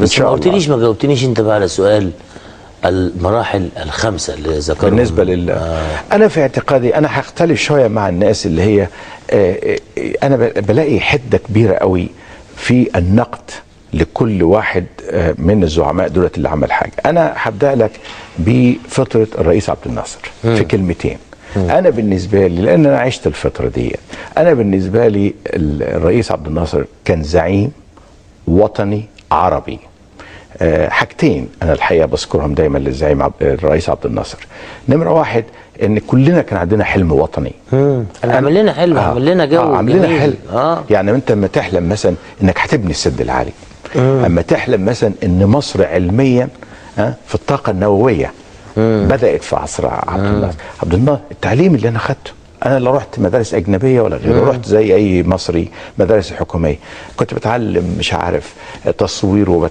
بس ما جاوبتنيش انت بقى على سؤال المراحل الخمسه اللي ذكرها بالنسبه انا في اعتقادي انا هختلف شويه مع الناس اللي هي انا بلاقي حده كبيره قوي في النقد لكل واحد من الزعماء دولت اللي عمل حاجه. انا هبدا لك بفتره الرئيس عبد الناصر في كلمتين. انا بالنسبه لي، لان انا عشت الفتره دي، انا بالنسبه لي الرئيس عبد الناصر كان زعيم وطني عربي. حاجتين انا الحقيقه بذكرهم دايما للزعيم الرئيس عبد الناصر. نمره واحد، ان كلنا كان عندنا حلم وطني. عمل لنا حلم، عمل لنا جو، عمل لنا حلم. يعني انت لما تحلم مثلا انك هتبني السد العالي، اما تحلم مثلا ان مصر علميا في الطاقه النوويه بدات في عصر عبد الناصر. التعليم اللي انا خدته، انا لا رحت مدارس اجنبيه ولا غيره، رحت زي اي مصري مدارس حكوميه، كنت بتعلم مش عارف تصوير